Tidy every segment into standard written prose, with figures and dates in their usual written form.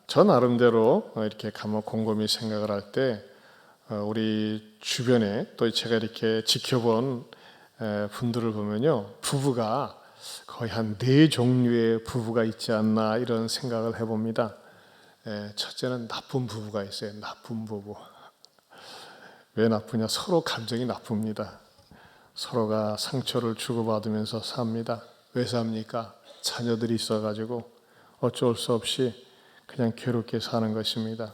저 나름대로 이렇게 가만 곰곰이 생각을 할 때 우리 주변에 또 제가 이렇게 지켜본 분들을 보면요, 부부가 거의 한 4종류의 부부가 있지 않나 이런 생각을 해봅니다. 첫째는 나쁜 부부가 있어요. 나쁜 부부. 왜 나쁘냐? 서로 감정이 나쁩니다. 서로가 상처를 주고받으면서 삽니다. 왜 삽니까? 자녀들이 있어가지고 어쩔 수 없이 그냥 괴롭게 사는 것입니다.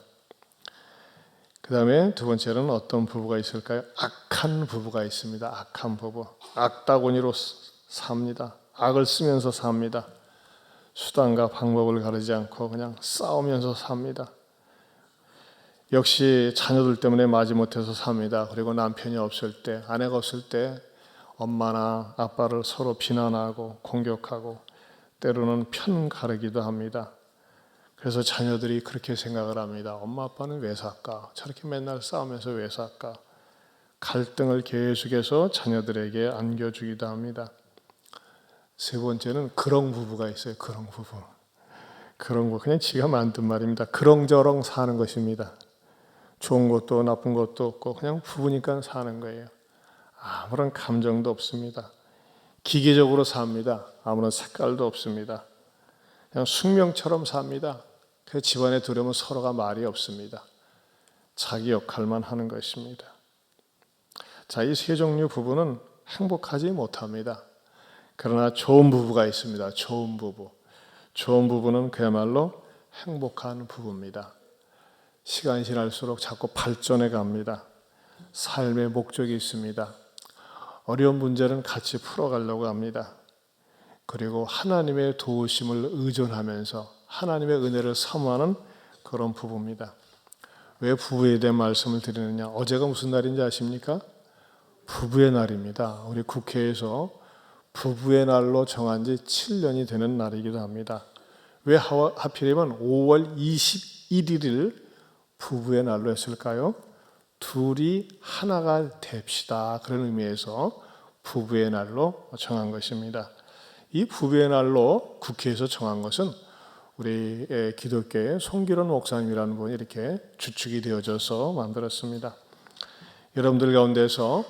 그 다음에 두 번째는 어떤 부부가 있을까요? 악한 부부가 있습니다. 악한 부부. 악다구니로 삽니다. 악을 쓰면서 삽니다. 수단과 방법을 가르지 않고 그냥 싸우면서 삽니다. 역시 자녀들 때문에 마지못해서 삽니다. 그리고 남편이 없을 때, 아내가 없을 때 엄마나 아빠를 서로 비난하고 공격하고 때로는 편 가르기도 합니다. 그래서 자녀들이 그렇게 생각을 합니다. 엄마 아빠는 왜 살까? 저렇게 맨날 싸우면서 왜 살까? 갈등을 계속해서 자녀들에게 안겨주기도 합니다. 세 번째는 그렁 부부가 있어요. 그렁 부부. 그런 거 그냥 지가 만든 말입니다. 그렁저렁 사는 것입니다. 좋은 것도 나쁜 것도 없고 그냥 부부니까 사는 거예요. 아무런 감정도 없습니다. 기계적으로 삽니다. 아무런 색깔도 없습니다. 그냥 숙명처럼 삽니다. 그 집안에 들어오면 서로가 말이 없습니다. 자기 역할만 하는 것입니다. 자, 이 세 종류 부부는 행복하지 못합니다. 그러나 좋은 부부가 있습니다. 좋은 부부. 좋은 부부는 그야말로 행복한 부부입니다. 시간이 지날수록 자꾸 발전해 갑니다. 삶의 목적이 있습니다. 어려운 문제는 같이 풀어가려고 합니다. 그리고 하나님의 도우심을 의존하면서 하나님의 은혜를 사모하는 그런 부부입니다. 왜 부부에 대한 말씀을 드리느냐? 어제가 무슨 날인지 아십니까? 부부의 날입니다. 우리 국회에서 부부의 날로 정한 지 7년이 되는 날이기도 합니다. 왜 하필이면 5월 21일을 부부의 날로 했을까요? 둘이 하나가 됩시다. 그런 의미에서 부부의 날로 정한 것입니다. 이 부부의 날로 국회에서 정한 것은 우리 기독교의 송기론 목사님이라는 분이 이렇게 주축이 되어져서 만들었습니다. 여러분들 가운데서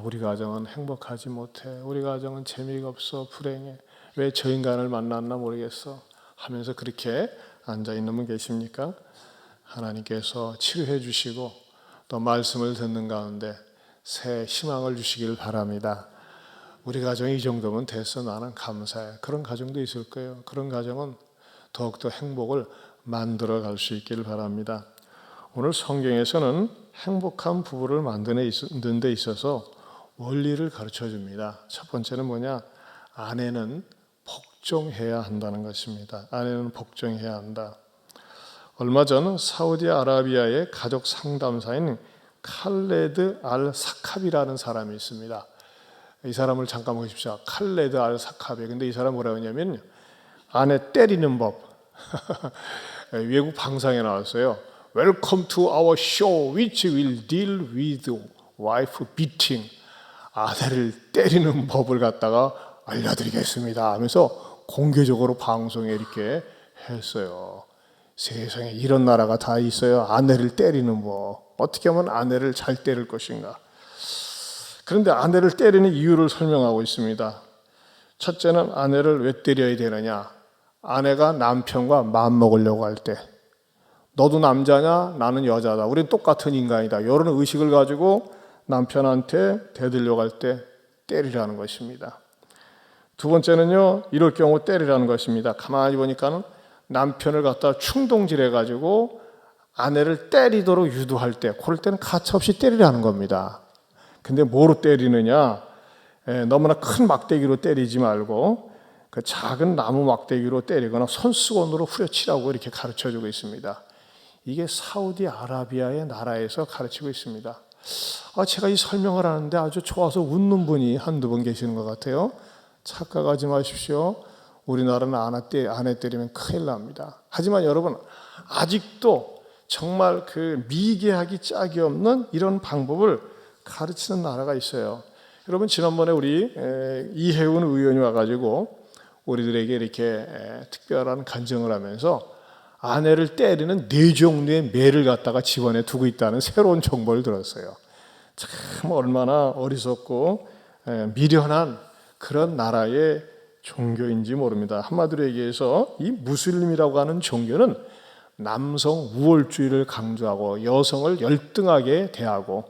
우리 가정은 행복하지 못해. 우리 가정은 재미가 없어. 불행해. 왜 저 인간을 만났나 모르겠어. 하면서 그렇게 앉아있는 분 계십니까? 하나님께서 치료해 주시고 또 말씀을 듣는 가운데 새 희망을 주시길 바랍니다. 우리 가정이 이 정도면 됐어. 나는 감사해. 그런 가정도 있을 거예요. 그런 가정은 더욱더 행복을 만들어 갈 수 있기를 바랍니다. 오늘 성경에서는 행복한 부부를 만드는 데 있어서 원리를 가르쳐 줍니다. 첫 번째는 뭐냐? 아내는 복종해야 한다는 것입니다. 아내는 복종해야 한다. 얼마 전 사우디아라비아의 가족 상담사인 칼레드 알 사캅이라는 사람이 있습니다. 이 사람을 잠깐 보십시오. 칼레드 알 사캅이. 근데 이 사람 뭐라고 하냐면 아내 때리는 법. 외국 방송에 나왔어요. Welcome to our show which will deal with wife beating. 아내를 때리는 법을 갖다가 알려드리겠습니다 하면서 공개적으로 방송에 이렇게 했어요. 세상에 이런 나라가 다 있어요. 아내를 때리는 법. 어떻게 하면 아내를 잘 때릴 것인가. 그런데 아내를 때리는 이유를 설명하고 있습니다. 첫째는 아내를 왜 때려야 되느냐. 아내가 남편과 맞먹으려고 할 때, 너도 남자냐? 나는 여자다. 우린 똑같은 인간이다. 이런 의식을 가지고 남편한테 대들려고 할 때 때리라는 것입니다. 두 번째는요, 이럴 경우 때리라는 것입니다. 가만히 보니까는 남편을 갖다 충동질해가지고 아내를 때리도록 유도할 때, 그럴 때는 가차없이 때리라는 겁니다. 근데 뭐로 때리느냐? 너무나 큰 막대기로 때리지 말고 그 작은 나무 막대기로 때리거나 손수건으로 후려치라고 이렇게 가르쳐주고 있습니다. 이게 사우디아라비아의 나라에서 가르치고 있습니다. 제가 이 설명을 하는데 아주 좋아서 웃는 분이 한두 분 계시는 것 같아요. 착각하지 마십시오. 우리나라는 아내 때리면 큰일 납니다. 하지만 여러분, 아직도 정말 그 미개하기 짝이 없는 이런 방법을 가르치는 나라가 있어요. 여러분, 지난번에 우리 이혜훈 의원이 와가지고 우리들에게 이렇게 특별한 간증을 하면서 아내를 때리는 4종류의 매를 갖다가 집안에 두고 있다는 새로운 정보를 들었어요. 참 얼마나 어리석고 미련한 그런 나라의 종교인지 모릅니다. 한마디로 얘기해서 이 무슬림이라고 하는 종교는 남성 우월주의를 강조하고 여성을 열등하게 대하고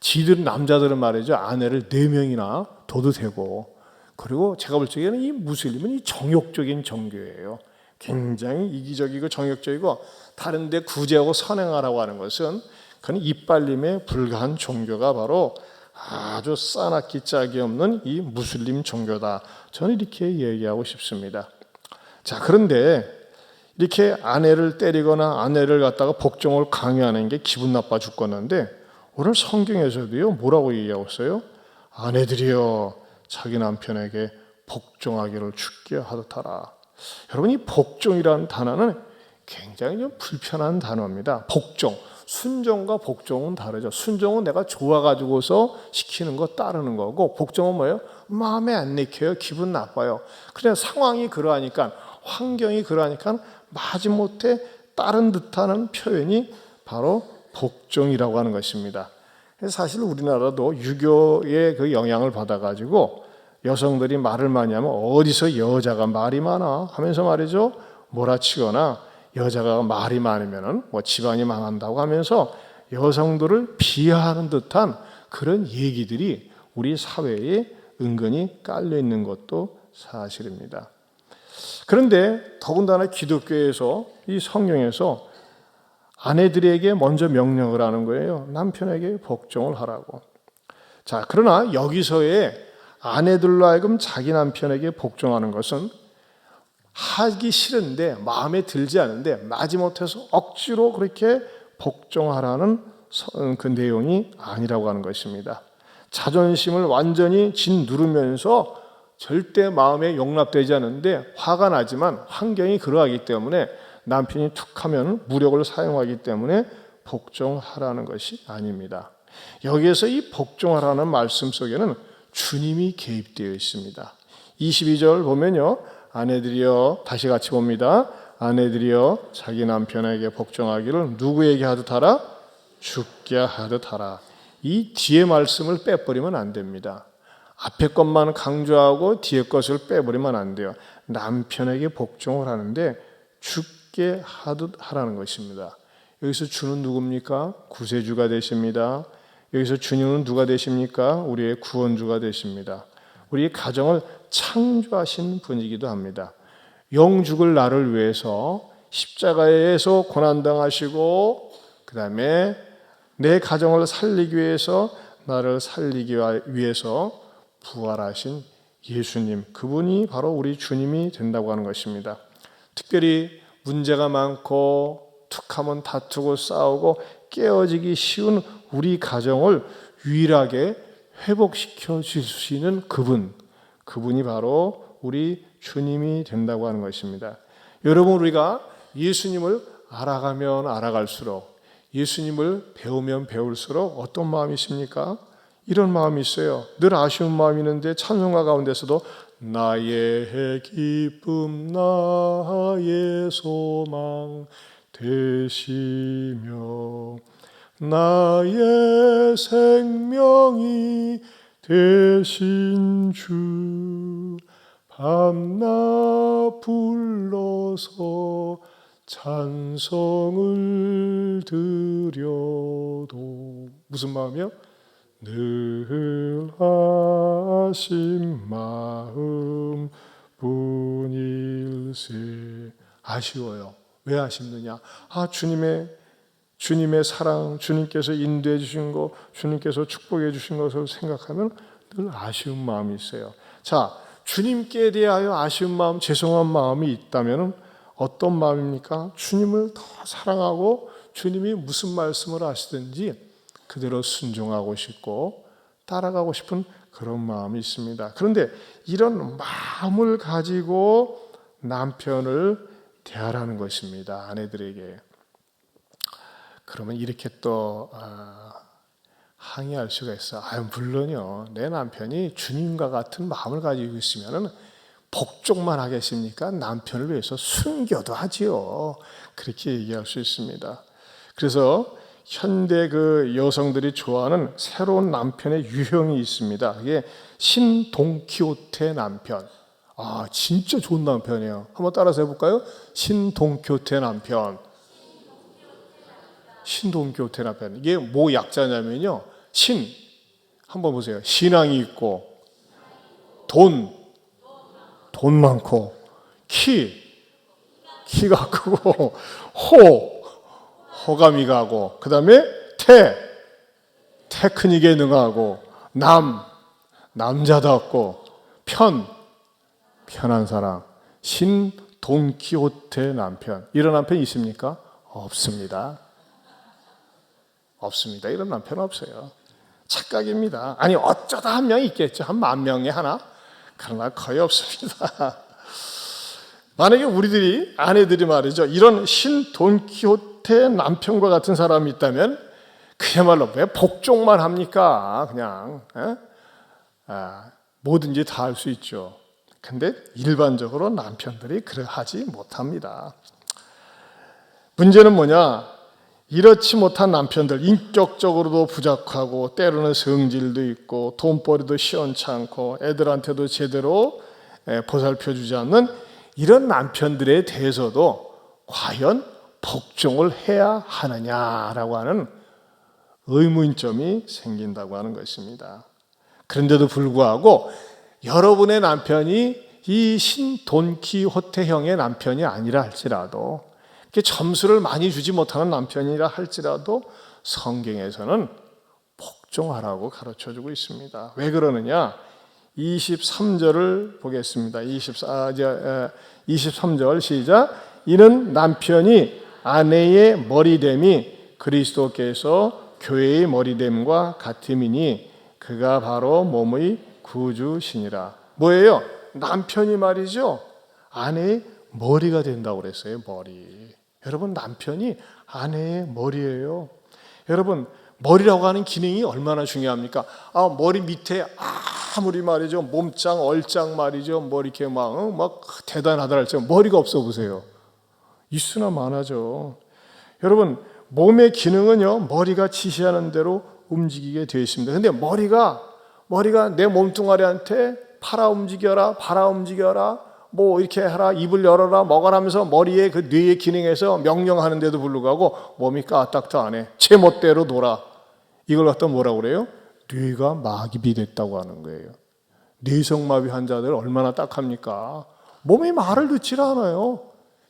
지들 남자들은 말이죠, 아내를 4명이나 둬도 되고, 그리고 제가 볼 적에는 이 무슬림은 이 정욕적인 종교예요. 굉장히 이기적이고 정욕적이고 다른 데 구제하고 선행하라고 하는 것은 그건 이빨림에 불과한 종교가 바로 아주 싸납기 짝이 없는 이 무슬림 종교다. 저는 이렇게 얘기하고 싶습니다. 자, 그런데 이렇게 아내를 때리거나 아내를 갖다가 복종을 강요하는 게 기분 나빠 죽겠는데 오늘 성경에서도요 뭐라고 얘기하고 있어요? 아내들이여 자기 남편에게 복종하기를 주께 하듯하라. 여러분, 이 복종이라는 단어는 굉장히 좀 불편한 단어입니다. 복종, 순종과 복종은 다르죠. 순종은 내가 좋아가지고서 시키는 거 따르는 거고, 복종은 뭐예요? 마음에 안 내켜요. 기분 나빠요. 그냥 상황이 그러하니까, 환경이 그러하니까 마지못해 따른 듯하는 표현이 바로 복종이라고 하는 것입니다. 사실 우리나라도 유교의 그 영향을 받아가지고 여성들이 말을 많이 하면 어디서 여자가 말이 많아 하면서 말이죠, 몰아치거나 여자가 말이 많으면 뭐 집안이 망한다고 하면서 여성들을 비하하는 듯한 그런 얘기들이 우리 사회에 은근히 깔려 있는 것도 사실입니다. 그런데 더군다나 기독교에서 이 성경에서 아내들에게 먼저 명령을 하는 거예요. 남편에게 복종을 하라고. 자, 그러나 여기서의 아내들로 하여금 자기 남편에게 복종하는 것은 하기 싫은데 마음에 들지 않은데 마지못해서 억지로 그렇게 복종하라는 그 내용이 아니라고 하는 것입니다. 자존심을 완전히 짓누르면서 절대 마음에 용납되지 않는데 화가 나지만 환경이 그러하기 때문에 남편이 툭하면 무력을 사용하기 때문에 복종하라는 것이 아닙니다. 여기에서 이 복종하라는 말씀 속에는 주님이 개입되어 있습니다. 22절 보면요, 아내들이여, 다시 같이 봅니다. 아내들이여 자기 남편에게 복종하기를 누구에게 하듯 하라? 주께 하듯 하라. 이 뒤에 말씀을 빼버리면 안 됩니다. 앞에 것만 강조하고 뒤에 것을 빼버리면 안 돼요. 남편에게 복종을 하는데 주께 하듯 하라는 것입니다. 여기서 주는 누굽니까? 구세주가 되십니다. 여기서 주님은 누가 되십니까? 우리의 구원주가 되십니다. 우리의 가정을 창조하신 분이기도 합니다. 영죽을 나를 위해서 십자가에서 고난당하시고 그 다음에 내 가정을 살리기 위해서 나를 살리기 위해서 부활하신 예수님, 그분이 바로 우리 주님이 된다고 하는 것입니다. 특별히 문제가 많고 툭하면 다투고 싸우고 깨어지기 쉬운 우리 가정을 유일하게 회복시켜 줄 수 있는 그분이 바로 우리 주님이 된다고 하는 것입니다. 여러분, 우리가 예수님을 알아가면 알아갈수록, 예수님을 배우면 배울수록 어떤 마음이 있습니까? 이런 마음이 있어요. 늘 아쉬운 마음이 있는데 찬송가 가운데서도 나의 기쁨 나의 소망 되시며 나의 생명이 되신 주 밤낮 불러서 찬송을 드려도 무슨 마음이요? 늘 하신 마음 뿐일세. 아쉬워요. 왜 아쉽느냐? 주님의 사랑, 주님께서 인도해 주신 것, 주님께서 축복해 주신 것을 생각하면 늘 아쉬운 마음이 있어요. 자, 주님께 대하여 아쉬운 마음, 죄송한 마음이 있다면 어떤 마음입니까? 주님을 더 사랑하고 주님이 무슨 말씀을 하시든지 그대로 순종하고 싶고 따라가고 싶은 그런 마음이 있습니다. 그런데 이런 마음을 가지고 남편을 대하라는 것입니다. 아내들에게. 그러면 이렇게 또 항의할 수가 있어. 물론요, 내 남편이 주님과 같은 마음을 가지고 있으면 복종만 하겠습니까? 남편을 위해서 숨겨도 하지요. 그렇게 얘기할 수 있습니다. 그래서 현대 그 여성들이 좋아하는 새로운 남편의 유형이 있습니다. 그게 신돈키호테 남편. 아, 진짜 좋은 남편이에요. 한번 따라서 해볼까요? 신돈키호테 남편. 신돈키호테 남편. 이게 뭐 약자냐면요. 한번 보세요. 신앙이 있고, 돈 많고, 키가 크고, 호감이 가고, 그 다음에 테크닉에 능하고, 남자답고, 편한 사람. 신돈키호테 남편. 이런 남편 있습니까? 없습니다. 이런 남편 없어요. 착각입니다. 아니, 어쩌다 한 명 있겠죠. 한 10,000명에 하나? 그러나 거의 없습니다. 만약에 우리들이, 아내들이 말이죠, 이런 신돈키호테 남편과 같은 사람이 있다면 그야말로 왜 복종만 합니까? 그냥 뭐든지 다 할 수 있죠. 근데 일반적으로 남편들이 그러하지 못합니다. 문제는 뭐냐? 이렇지 못한 남편들, 인격적으로도 부족하고 때로는 성질도 있고 돈벌이도 시원찮고 애들한테도 제대로 보살펴주지 않는 이런 남편들에 대해서도 과연 복종을 해야 하느냐라고 하는 의문점이 생긴다고 하는 것입니다. 그런데도 불구하고 여러분의 남편이 이 신돈키호테형의 남편이 아니라 할지라도, 점수를 많이 주지 못하는 남편이라 할지라도 성경에서는 복종하라고 가르쳐주고 있습니다. 왜 그러느냐? 23절을 보겠습니다. 23절 시작. 이는 남편이 아내의 머리됨이 그리스도께서 교회의 머리됨과 같음이니 그가 바로 몸의 구주시니라. 뭐예요? 남편이 말이죠, 아내의 머리가 된다고 그랬어요. 머리. 여러분, 남편이 아내의 머리예요. 여러분, 머리라고 하는 기능이 얼마나 중요합니까? 머리 밑에 아무리 말이죠, 몸짱, 얼짱 말이죠, 뭐 이렇게 막 대단하다 할지라도 머리가 없어 보세요. 있으나 마나죠. 여러분, 몸의 기능은요, 머리가 지시하는 대로 움직이게 되어 있습니다. 근데 머리가 내 몸뚱아리한테 팔아 움직여라, 발아 움직여라, 뭐 이렇게 하라, 입을 열어라, 먹어라 하면서 머리에 그 뇌의 기능에서 명령하는데도 불구하고 몸이 까딱도 안 해. 제 멋대로 놀아. 이걸 갖다 뭐라고 그래요? 뇌가 마비이 됐다고 하는 거예요. 뇌성마비 환자들 얼마나 딱합니까? 몸이 말을 듣질 않아요.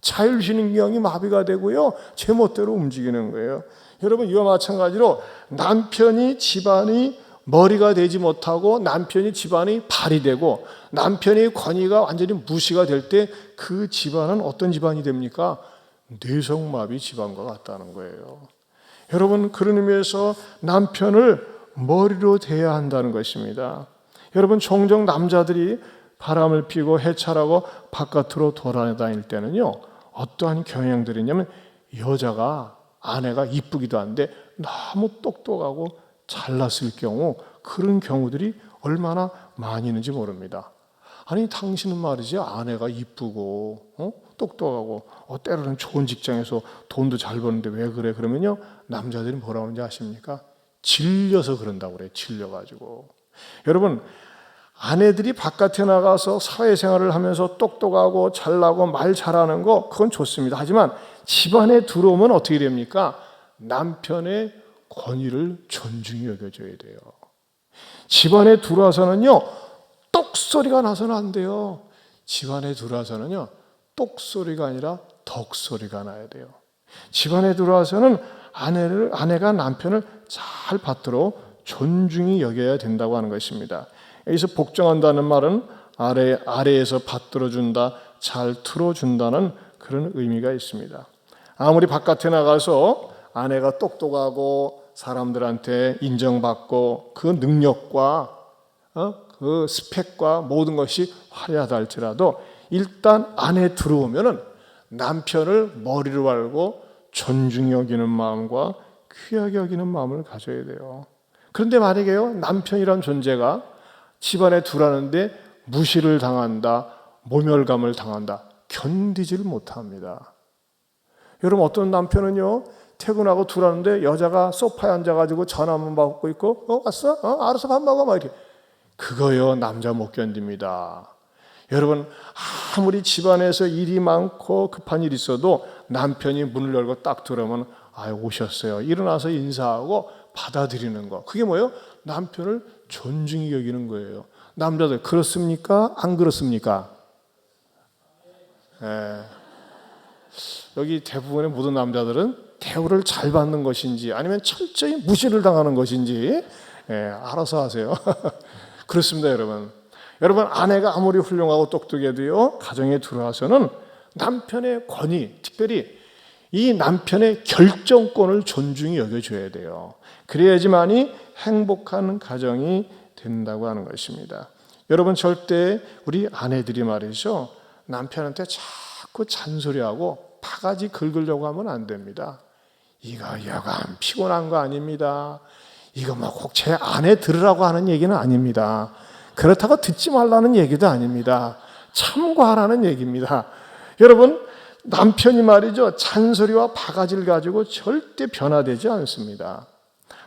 자율신경이 마비가 되고요, 제 멋대로 움직이는 거예요. 여러분, 이와 마찬가지로 남편이 집안이 머리가 되지 못하고 남편이 집안이 발이 되고 남편의 권위가 완전히 무시가 될 때 그 집안은 어떤 집안이 됩니까? 뇌성마비 집안과 같다는 거예요. 여러분, 그런 의미에서 남편을 머리로 대해야 한다는 것입니다. 여러분, 종종 남자들이 바람을 피고 해찰하고 바깥으로 돌아다닐 때는요, 어떠한 경향들이 있냐면 아내가 이쁘기도 한데 너무 똑똑하고 잘났을 경우, 그런 경우들이 얼마나 많이 있는지 모릅니다. 아니, 당신은 말이지, 아내가 이쁘고 똑똑하고 때로는 좋은 직장에서 돈도 잘 버는데 왜 그래? 그러면요, 남자들이 뭐라고 하는지 아십니까? 질려서 그런다고 그래요. 질려가지고. 여러분, 아내들이 바깥에 나가서 사회생활을 하면서 똑똑하고 잘나고 말 잘하는 거, 그건 좋습니다. 하지만 집안에 들어오면 어떻게 됩니까? 남편의 권위를 존중히 여겨줘야 돼요. 집안에 들어와서는요, 똑소리가 나서는 안 돼요. 집안에 들어와서는요, 똑소리가 아니라 덕소리가 나야 돼요. 집안에 들어와서는 아내가 남편을 잘 받도록 존중히 여겨야 된다고 하는 것입니다. 여기서 복종한다는 말은 아래에서 받들어준다, 잘 틀어준다는 그런 의미가 있습니다. 아무리 바깥에 나가서 아내가 똑똑하고 사람들한테 인정받고 그 능력과 그 스펙과 모든 것이 화려하다 할지라도 일단 안에 들어오면은 남편을 머리로 알고 존중히 여기는 마음과 귀하게 여기는 마음을 가져야 돼요. 그런데 만약에요, 남편이란 존재가 집안에 들어왔는데 무시를 당한다, 모멸감을 당한다. 견디지를 못합니다. 여러분, 어떤 남편은요, 퇴근하고 들어왔는데 여자가 소파에 앉아가지고 전화만 받고 있고, 왔어? 알아서 밥 먹어. 막 이렇게. 그거요, 남자 못 견딥니다. 여러분, 아무리 집안에서 일이 많고 급한 일이 있어도 남편이 문을 열고 딱 들어오면, 오셨어요. 일어나서 인사하고 받아들이는 거. 그게 뭐예요? 남편을 존중히 여기는 거예요. 남자들, 그렇습니까? 안 그렇습니까? 여기 대부분의 모든 남자들은 대우를 잘 받는 것인지 아니면 철저히 무시를 당하는 것인지 알아서 하세요. 그렇습니다, 여러분. 여러분, 아내가 아무리 훌륭하고 똑똑해도요, 가정에 들어와서는 남편의 권위, 특별히 이 남편의 결정권을 존중히 여겨줘야 돼요. 그래야지만이 행복한 가정이 된다고 하는 것입니다. 여러분, 절대 우리 아내들이 말이죠, 남편한테 자꾸 잔소리하고 바가지 긁으려고 하면 안 됩니다. 이거 여간 피곤한 거 아닙니다. 이거 뭐 꼭 제 아내 들으라고 하는 얘기는 아닙니다. 그렇다고 듣지 말라는 얘기도 아닙니다. 참고하라는 얘기입니다. 여러분, 남편이 말이죠, 잔소리와 바가지를 가지고 절대 변화되지 않습니다.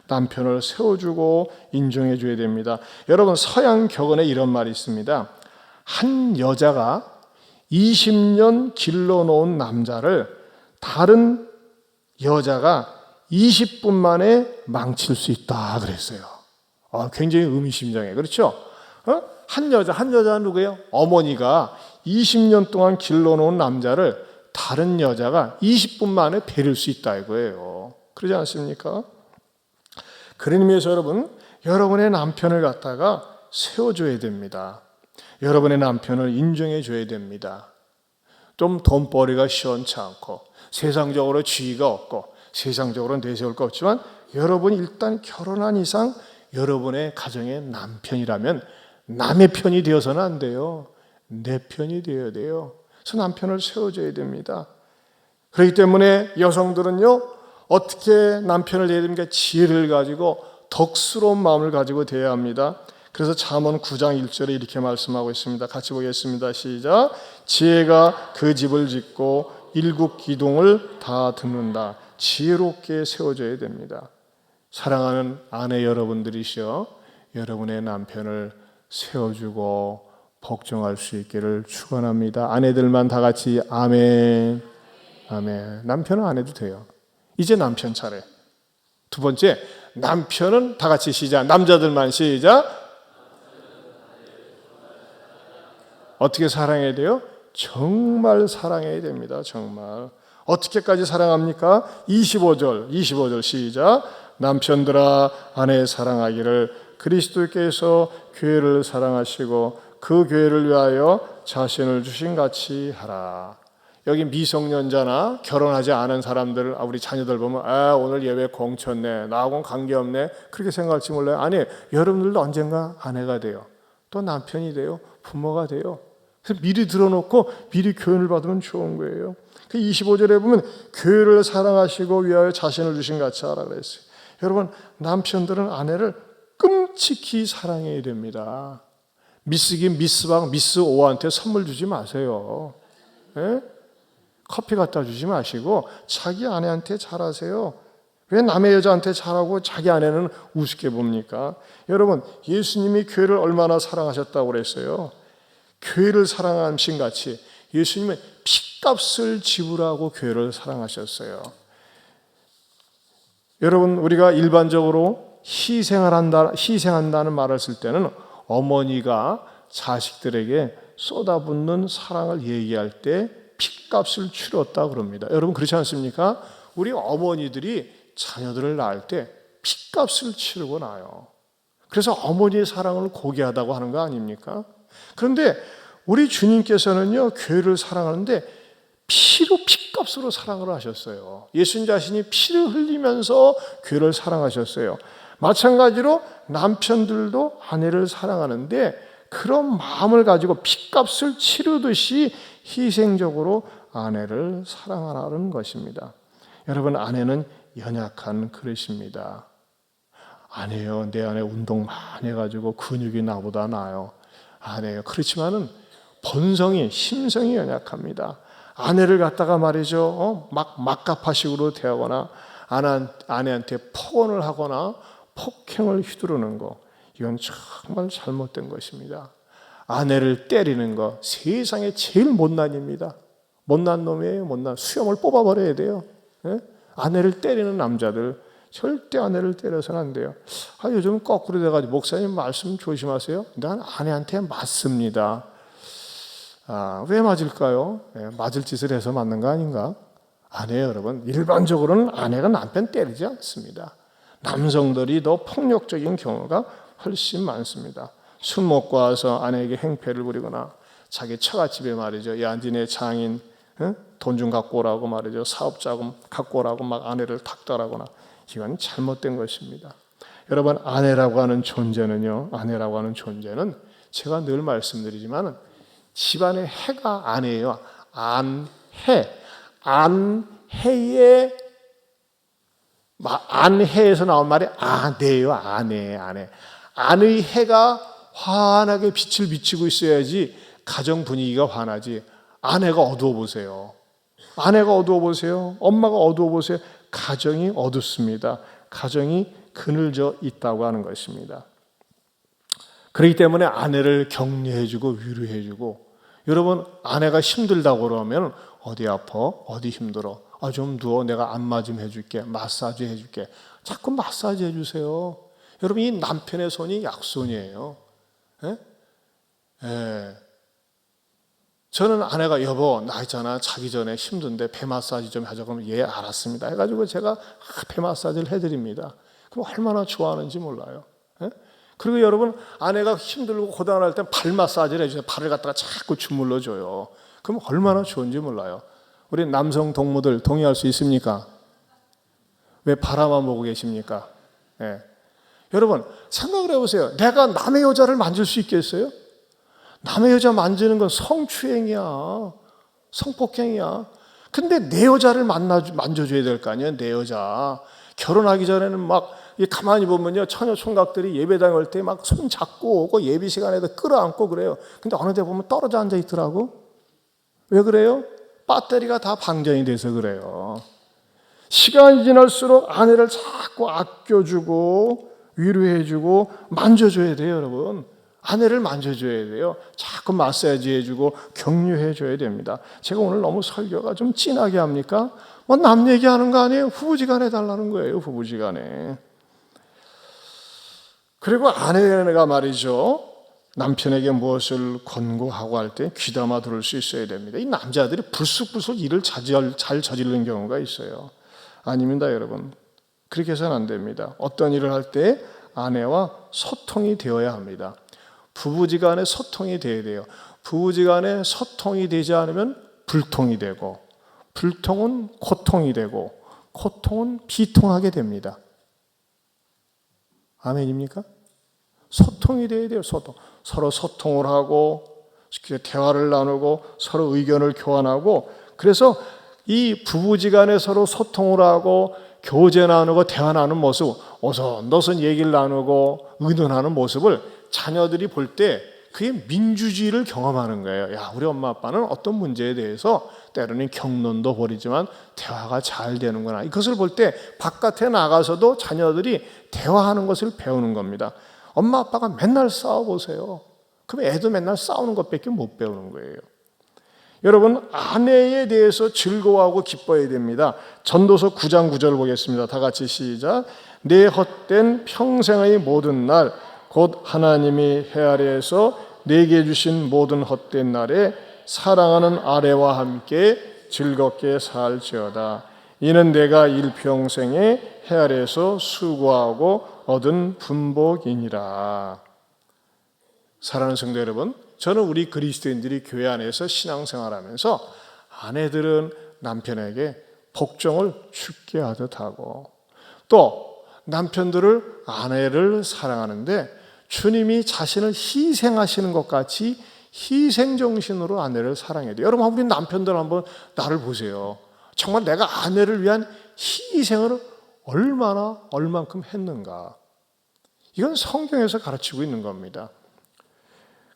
남편을 세워주고 인정해줘야 됩니다. 여러분, 서양 격언에 이런 말이 있습니다. 한 여자가 20년 길러놓은 남자를 다른 여자가 20분 만에 망칠 수 있다 그랬어요. 굉장히 의미심장해요. 그렇죠? 한 여자는 누구예요? 어머니가 20년 동안 길러놓은 남자를 다른 여자가 20분 만에 베릴 수 있다 이거예요. 그러지 않습니까? 그런 의미에서 여러분의 남편을 갖다가 세워줘야 됩니다. 여러분의 남편을 인정해줘야 됩니다. 좀 돈벌이가 시원치 않고 세상적으로 지위가 없고 세상적으로 내세울 거 없지만 여러분이 일단 결혼한 이상 여러분의 가정의 남편이라면 남의 편이 되어서는 안 돼요. 내 편이 되어야 돼요. 그래서 남편을 세워줘야 됩니다. 그렇기 때문에 여성들은요, 어떻게 남편을 대해야 됩니까? 지혜를 가지고 덕스러운 마음을 가지고 대해야 합니다. 그래서 잠언 9장 1절에 이렇게 말씀하고 있습니다. 같이 보겠습니다. 시작. 지혜가 그 집을 짓고 일국 기둥을 다 듣는다. 지혜롭게 세워져야 됩니다. 사랑하는 아내 여러분들이시여, 여러분의 남편을 세워주고 복종할 수 있기를 축원합니다. 아내들만 다 같이 아멘. 아멘. 남편은 안 해도 돼요. 이제 남편 차례. 두 번째, 남편은 다 같이 시작. 남자들만 시작. 어떻게 사랑해야 돼요? 정말 사랑해야 됩니다. 정말. 어떻게까지 사랑합니까? 25절 시작. 남편들아 아내 사랑하기를 그리스도께서 교회를 사랑하시고 그 교회를 위하여 자신을 주신 같이 하라. 여기 미성년자나 결혼하지 않은 사람들, 우리 자녀들 보면 오늘 예배 공쳤네, 나하고는 관계없네, 그렇게 생각할지 몰라요. 아니, 여러분들도 언젠가 아내가 돼요. 또 남편이 돼요. 부모가 돼요. 그래서 미리 들어놓고 미리 교훈을 받으면 좋은 거예요. 그 25절에 보면 교회를 사랑하시고 위하여 자신을 주신 같이 하라 그랬어요. 여러분, 남편들은 아내를 끔찍히 사랑해야 됩니다. 미스박, 미스 오한테 선물 주지 마세요. 예? 커피 갖다 주지 마시고 자기 아내한테 잘하세요. 왜 남의 여자한테 잘하고 자기 아내는 우습게 봅니까? 여러분, 예수님이 교회를 얼마나 사랑하셨다고 그랬어요? 교회를 사랑하신 같이 예수님은 핏값을 지불하고 교회를 사랑하셨어요. 여러분, 우리가 일반적으로 희생한다는 말을 쓸 때는 어머니가 자식들에게 쏟아붓는 사랑을 얘기할 때 핏값을 치렀다 그럽니다. 여러분, 그렇지 않습니까? 우리 어머니들이 자녀들을 낳을 때 핏값을 치르고 낳아요. 그래서 어머니의 사랑을 고귀하다고 하는 거 아닙니까? 그런데 우리 주님께서는요, 교회를 사랑하는데 핏값으로 사랑을 하셨어요. 예수님 자신이 피를 흘리면서 교회를 사랑하셨어요. 마찬가지로 남편들도 아내를 사랑하는데 그런 마음을 가지고 핏값을 치르듯이 희생적으로 아내를 사랑하라는 것입니다. 여러분, 아내는 연약한 그릇입니다. 아내요, 내 아내 운동 많이 해가지고 근육이 나보다 나아요. 아내요. 그렇지만은 본성이, 심성이 연약합니다. 아내를 갖다가 말이죠, 막가파식으로 대하거나 아내한테 폭언을 하거나 폭행을 휘두르는 거, 이건 정말 잘못된 것입니다. 아내를 때리는 거 세상에 제일 못난 일입니다. 못난 놈이에요. 못난, 수염을 뽑아버려야 돼요. 예? 아내를 때리는 남자들 절대 아내를 때려서는 안 돼요. 요즘은 거꾸로 돼가지고 목사님 말씀 조심하세요. 난 아내한테 맞습니다. 왜 맞을까요? 맞을 짓을 해서 맞는 거 아닌가? 아니에요, 여러분. 일반적으로는 아내가 남편 때리지 않습니다. 남성들이 더 폭력적인 경우가 훨씬 많습니다. 술 먹고 와서 아내에게 행패를 부리거나 자기 처갓집에 말이죠, 야 니네 장인 돈 좀 갖고 오라고 말이죠, 사업자금 갖고 오라고 막 아내를 닥달하거나, 이건 잘못된 것입니다. 여러분, 아내라고 하는 존재는 제가 늘 말씀드리지만 집안의 해가 아내예요. 안해에서 나온 말이 아내예요. 아내. 안의 해가 환하게 빛을 비치고 있어야지 가정 분위기가 환하지. 아내가 어두워 보세요. 엄마가 어두워 보세요. 가정이 어둡습니다. 가정이 그늘져 있다고 하는 것입니다. 그렇기 때문에 아내를 격려해주고 위로해주고, 여러분, 아내가 힘들다고 그러면 어디 아파? 어디 힘들어? 좀 누워, 내가 안마 좀 해줄게, 마사지 해줄게. 자꾸 마사지 해주세요. 여러분, 이 남편의 손이 약손이에요. 저는 아내가 여보 나 있잖아 자기 전에 힘든데 배 마사지 좀 하자 그러면 예 알았습니다 해가지고 제가 배 마사지를 해드립니다. 그럼 얼마나 좋아하는지 몰라요. 그리고 여러분, 아내가 힘들고 고단할 때 발 마사지를 해주세요. 발을 갖다가 자꾸 주물러줘요. 그럼 얼마나 좋은지 몰라요. 우리 남성 동무들 동의할 수 있습니까? 왜 바라만 보고 계십니까? 여러분, 생각을 해보세요. 내가 남의 여자를 만질 수 있겠어요? 남의 여자 만지는 건 성추행이야. 성폭행이야. 근데 내 여자를 만져줘야 될 거 아니에요? 내 여자. 결혼하기 전에는 막 가만히 보면요, 처녀 총각들이 예배당에 올 때 막 손 잡고 오고 예배 시간에도 끌어안고 그래요. 근데 어느 데 보면 떨어져 앉아 있더라고. 왜 그래요? 배터리가 다 방전이 돼서 그래요. 시간이 지날수록 아내를 자꾸 아껴주고 위로해주고 만져줘야 돼요, 여러분. 아내를 만져줘야 돼요. 자꾸 마사지 해주고 격려해줘야 됩니다. 제가 오늘 너무 설교가 좀 진하게 합니까? 남 얘기하는 거 아니에요? 부부지간에 달라는 거예요, 부부지간에. 그리고 아내가 말이죠, 남편에게 무엇을 권고하고 할 때 귀담아 들을 수 있어야 됩니다. 이 남자들이 불쑥불쑥 일을 잘 저지르는 경우가 있어요. 아닙니다, 여러분. 그렇게 해서는 안 됩니다. 어떤 일을 할 때 아내와 소통이 되어야 합니다. 부부지간에 소통이 돼야 돼요. 부부지간에 소통이 되지 않으면 불통이 되고, 불통은 고통이 되고, 고통은 비통하게 됩니다. 아멘입니까? 소통이 돼야 돼요. 서로 소통을 하고 대화를 나누고 서로 의견을 교환하고, 그래서 이 부부지간에 서로 소통을 하고 교제 나누고 대화 나누는 모습, 오손도손 얘기를 나누고 의논하는 모습을 자녀들이 볼 때 그게 민주주의를 경험하는 거예요. 야, 우리 엄마 아빠는 어떤 문제에 대해서 때로는 경론도 벌이지만 대화가 잘 되는구나. 이것을 볼 때 바깥에 나가서도 자녀들이 대화하는 것을 배우는 겁니다. 엄마 아빠가 맨날 싸워보세요. 그럼 애도 맨날 싸우는 것밖에 못 배우는 거예요. 여러분, 아내에 대해서 즐거워하고 기뻐해야 됩니다. 전도서 9장 9절 보겠습니다. 다 같이 시작. 내 헛된 평생의 모든 날 곧 하나님이 해 아래에서 내게 주신 모든 헛된 날에 사랑하는 아내와 함께 즐겁게 살지어다. 이는 내가 일평생에 해 아래에서 수고하고 얻은 분복이니라. 사랑하는 성도 여러분, 저는 우리 그리스도인들이 교회 안에서 신앙생활하면서 아내들은 남편에게 복종을 쉽게 하듯 하고, 또 남편들을 아내를 사랑하는데 주님이 자신을 희생하시는 것 같이 희생정신으로 아내를 사랑해야 돼요. 여러분, 우리 남편들 한번 나를 보세요. 정말 내가 아내를 위한 희생을 얼만큼 했는가. 이건 성경에서 가르치고 있는 겁니다.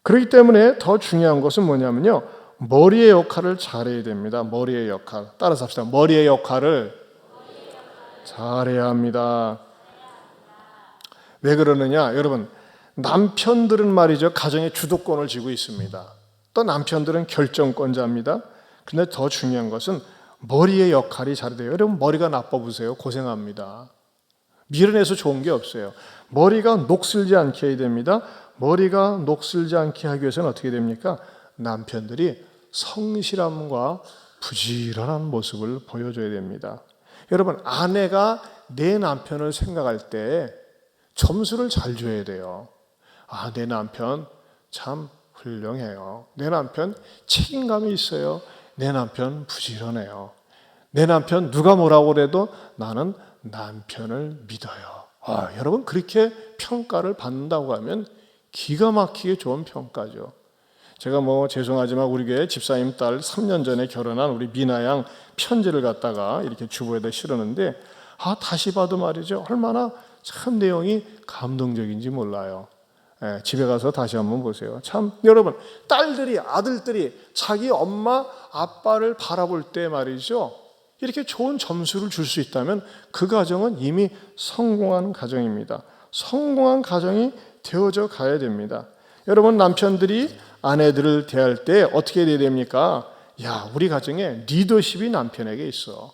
그렇기 때문에 더 중요한 것은 뭐냐면요, 머리의 역할을 잘해야 됩니다. 머리의 역할. 따라서 합시다. 머리의 역할을 잘해야 합니다. 왜 그러느냐? 여러분, 남편들은 말이죠, 가정의 주도권을 쥐고 있습니다. 또 남편들은 결정권자입니다. 근데 더 중요한 것은 머리의 역할이 잘돼요. 여러분, 머리가 나빠 보세요. 고생합니다. 밀어내서 좋은 게 없어요. 머리가 녹슬지 않게 해야 됩니다. 머리가 녹슬지 않게 하기 위해서는 어떻게 됩니까? 남편들이 성실함과 부지런한 모습을 보여줘야 됩니다. 여러분, 아내가 내 남편을 생각할 때 점수를 잘 줘야 돼요. 아, 내 남편 참 훌륭해요. 내 남편 책임감이 있어요. 내 남편 부지런해요. 내 남편 누가 뭐라고 그래도 나는 남편을 믿어요. 아, 여러분, 그렇게 평가를 받는다고 하면 기가 막히게 좋은 평가죠. 제가 죄송하지만 우리 교회 집사님 딸 3년 전에 결혼한 우리 미나 양 편지를 갖다가 이렇게 주보에다 실었는데, 다시 봐도 말이죠, 얼마나 참 내용이 감동적인지 몰라요. 집에 가서 다시 한번 보세요. 참, 여러분, 딸들이, 아들들이 자기 엄마, 아빠를 바라볼 때 말이죠, 이렇게 좋은 점수를 줄 수 있다면 그 가정은 이미 성공한 가정입니다. 성공한 가정이 되어져 가야 됩니다. 여러분, 남편들이 아내들을 대할 때 어떻게 해야 됩니까? 야, 우리 가정에 리더십이 남편에게 있어.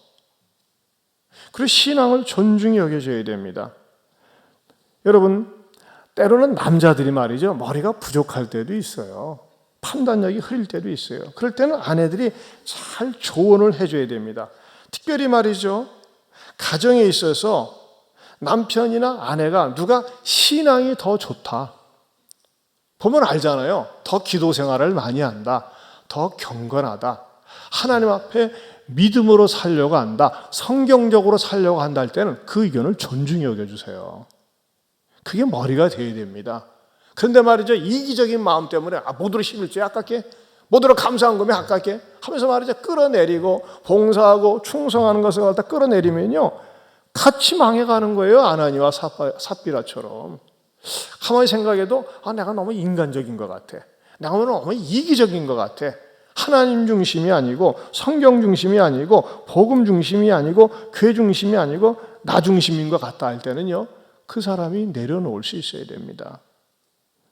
그리고 신앙을 존중히 여겨줘야 됩니다. 여러분, 때로는 남자들이 말이죠, 머리가 부족할 때도 있어요. 판단력이 흐릴 때도 있어요. 그럴 때는 아내들이 잘 조언을 해줘야 됩니다. 특별히 말이죠, 가정에 있어서 남편이나 아내가 누가 신앙이 더 좋다, 보면 알잖아요. 더 기도 생활을 많이 한다, 더 경건하다, 하나님 앞에 믿음으로 살려고 한다, 성경적으로 살려고 한다 할 때는 그 의견을 존중히 여겨주세요. 그게 머리가 되어야 됩니다. 그런데 말이죠, 이기적인 마음 때문에 모두로 11조에 아깝게, 모두로 감사한 금에 아깝게 하면서 말이죠, 끌어내리고 봉사하고 충성하는 것을 갖다 끌어내리면요, 같이 망해가는 거예요. 아나니와 삽비라처럼. 가만히 생각해도 내가 너무 인간적인 것 같아, 내가 너무 이기적인 것 같아, 하나님 중심이 아니고 성경 중심이 아니고 복음 중심이 아니고 교회 중심이 아니고 나 중심인 것 같다 할 때는요, 그 사람이 내려놓을 수 있어야 됩니다.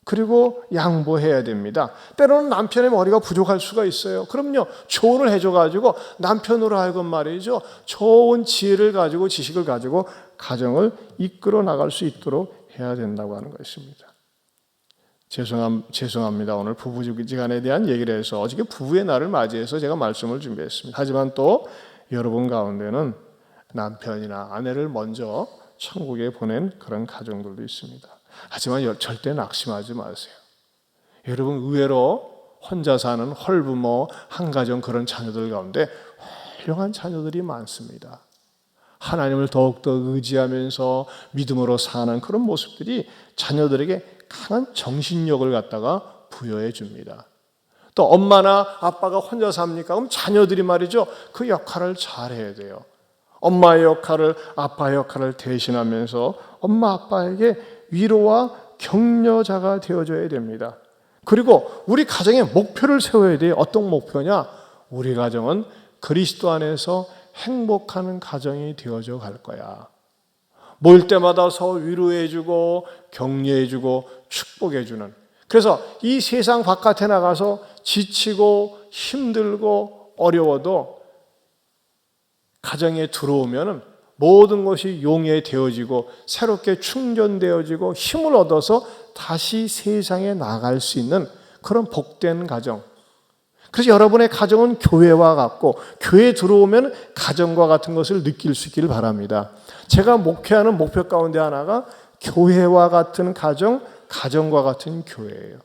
그리고 양보해야 됩니다. 때로는 남편의 머리가 부족할 수가 있어요. 그럼요, 조언을 해줘가지고 남편으로 하여금 말이죠, 좋은 지혜를 가지고 지식을 가지고 가정을 이끌어 나갈 수 있도록 해야 된다고 하는 것입니다. 죄송합니다. 오늘 부부지간에 대한 얘기를 해서 어저께 부부의 날을 맞이해서 제가 말씀을 준비했습니다. 하지만 또 여러분 가운데는 남편이나 아내를 먼저 천국에 보낸 그런 가정들도 있습니다. 하지만 절대 낙심하지 마세요. 여러분, 의외로 혼자 사는 헐부모 한가정 그런 자녀들 가운데 훌륭한 자녀들이 많습니다. 하나님을 더욱더 의지하면서 믿음으로 사는 그런 모습들이 자녀들에게 강한 정신력을 갖다가 부여해 줍니다. 또 엄마나 아빠가 혼자 삽니까? 그럼 자녀들이 말이죠, 그 역할을 잘 해야 돼요. 엄마의 역할을, 아빠의 역할을 대신하면서 엄마 아빠에게 위로와 격려자가 되어줘야 됩니다. 그리고 우리 가정의 목표를 세워야 돼요. 어떤 목표냐? 우리 가정은 그리스도 안에서 행복한 가정이 되어져 갈 거야. 모일 때마다 서로 위로해주고 격려해주고 축복해주는, 그래서 이 세상 바깥에 나가서 지치고 힘들고 어려워도 가정에 들어오면 모든 것이 용해되어지고 새롭게 충전되어지고 힘을 얻어서 다시 세상에 나갈 수 있는 그런 복된 가정. 그래서 여러분의 가정은 교회와 같고 교회에 들어오면 가정과 같은 것을 느낄 수 있기를 바랍니다. 제가 목회하는 목표 가운데 하나가 교회와 같은 가정, 가정과 같은 교회예요.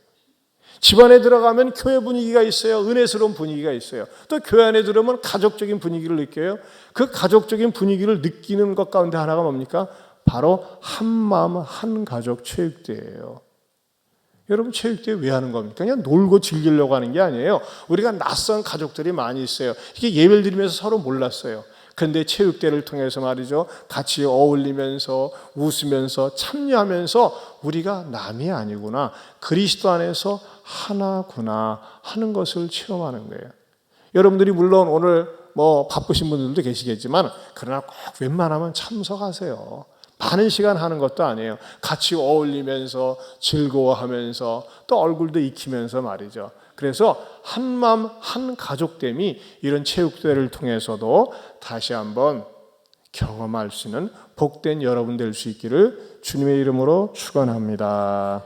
집안에 들어가면 교회 분위기가 있어요. 은혜스러운 분위기가 있어요. 또 교회 안에 들어오면 가족적인 분위기를 느껴요. 그 가족적인 분위기를 느끼는 것 가운데 하나가 뭡니까? 바로 한 마음 한 가족 체육대회예요. 여러분, 체육대회 왜 하는 겁니까? 그냥 놀고 즐기려고 하는 게 아니에요. 우리가 낯선 가족들이 많이 있어요. 이게 예배를 드리면서 서로 몰랐어요. 그런데 체육대회를 통해서 말이죠, 같이 어울리면서 웃으면서 참여하면서 우리가 남이 아니구나, 그리스도 안에서 하나구나 하는 것을 체험하는 거예요. 여러분들이 물론 오늘 바쁘신 분들도 계시겠지만 그러나 꼭 웬만하면 참석하세요. 많은 시간 하는 것도 아니에요. 같이 어울리면서 즐거워하면서 또 얼굴도 익히면서 말이죠. 그래서 한마음 한 가족됨이 이런 체육대회를 통해서도 다시 한번 경험할 수 있는 복된 여러분 될 수 있기를 주님의 이름으로 축원합니다.